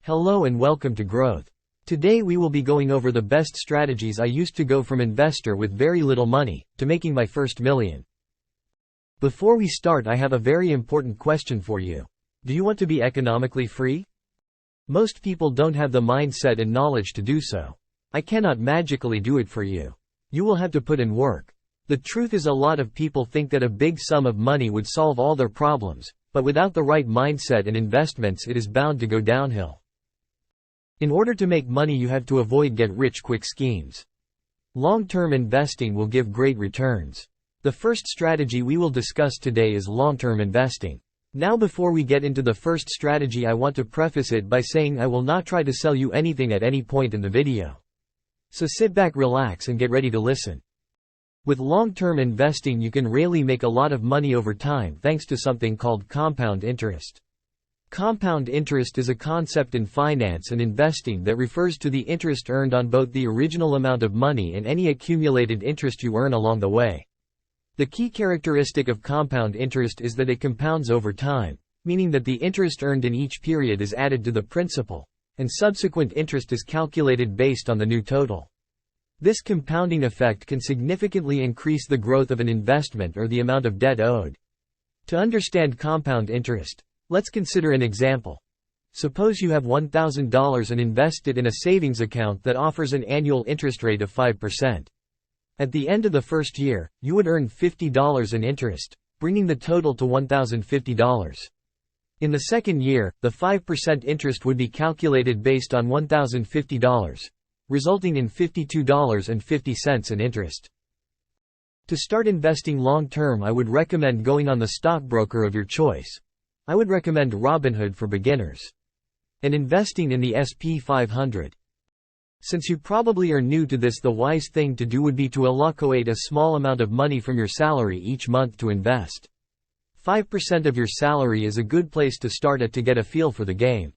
Hello and welcome to Growth. Today we will be going over the best strategies I used to go from investor with very little money, to making my first million. Before we start, I have a very important question for you. Do you want to be economically free? Most people don't have the mindset and knowledge to do so. I cannot magically do it for you. You will have to put in work. The truth is, a lot of people think that a big sum of money would solve all their problems, but without the right mindset and investments it is bound to go downhill. In order to make money, you have to avoid get-rich-quick schemes. Long-term investing will give great returns. The first strategy we will discuss today is long-term investing. Now, before we get into the first strategy, I want to preface it by saying I will not try to sell you anything at any point in the video. So sit back, relax and get ready to listen. With long-term investing you can really make a lot of money over time thanks to something called compound interest. Compound interest is a concept in finance and investing that refers to the interest earned on both the original amount of money and any accumulated interest you earn along the way. The key characteristic of compound interest is that it compounds over time, meaning that the interest earned in each period is added to the principal, and subsequent interest is calculated based on the new total. This compounding effect can significantly increase the growth of an investment or the amount of debt owed. To understand compound interest, let's consider an example. Suppose you have $1,000 and invest it in a savings account that offers an annual interest rate of 5%. At the end of the first year, you would earn $50 in interest, bringing the total to $1,050. In the second year, the 5% interest would be calculated based on $1,050, resulting in $52.50 in interest. To start investing long-term, I would recommend going on the stockbroker of your choice. I would recommend Robinhood for beginners. And investing in the S&P 500. Since you probably are new to this, the wise thing to do would be to allocate a small amount of money from your salary each month to invest. 5% of your salary is a good place to start at to get a feel for the game.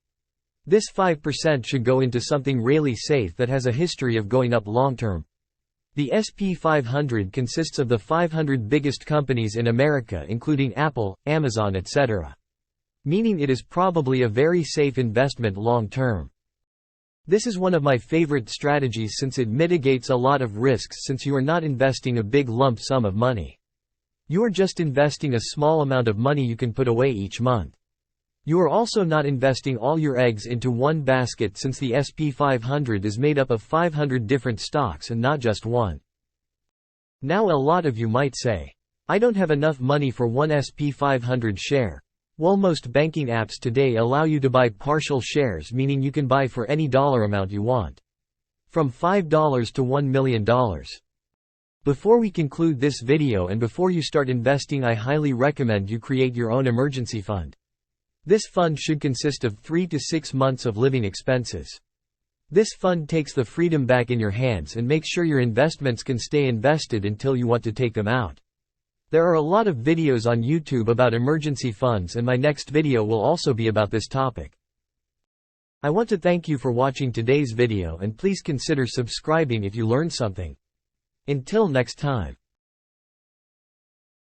This 5% should go into something really safe that has a history of going up long-term. The S&P 500 consists of the 500 biggest companies in America, including Apple, Amazon, etc. Meaning it is probably a very safe investment long-term. This is one of my favorite strategies since it mitigates a lot of risks, since you are not investing a big lump sum of money. You are just investing a small amount of money you can put away each month. You are also not investing all your eggs into one basket, since the S&P 500 is made up of 500 different stocks and not just one. Now a lot of you might say, I don't have enough money for one S&P 500 share. Well, most banking apps today allow you to buy partial shares, meaning you can buy for any dollar amount you want. From $5 to $1 million. Before we conclude this video and before you start investing, I highly recommend you create your own emergency fund. This fund should consist of 3 to 6 months of living expenses. This fund takes the freedom back in your hands and makes sure your investments can stay invested until you want to take them out. There are a lot of videos on YouTube about emergency funds, and my next video will also be about this topic. I want to thank you for watching today's video, and please consider subscribing if you learned something. Until next time.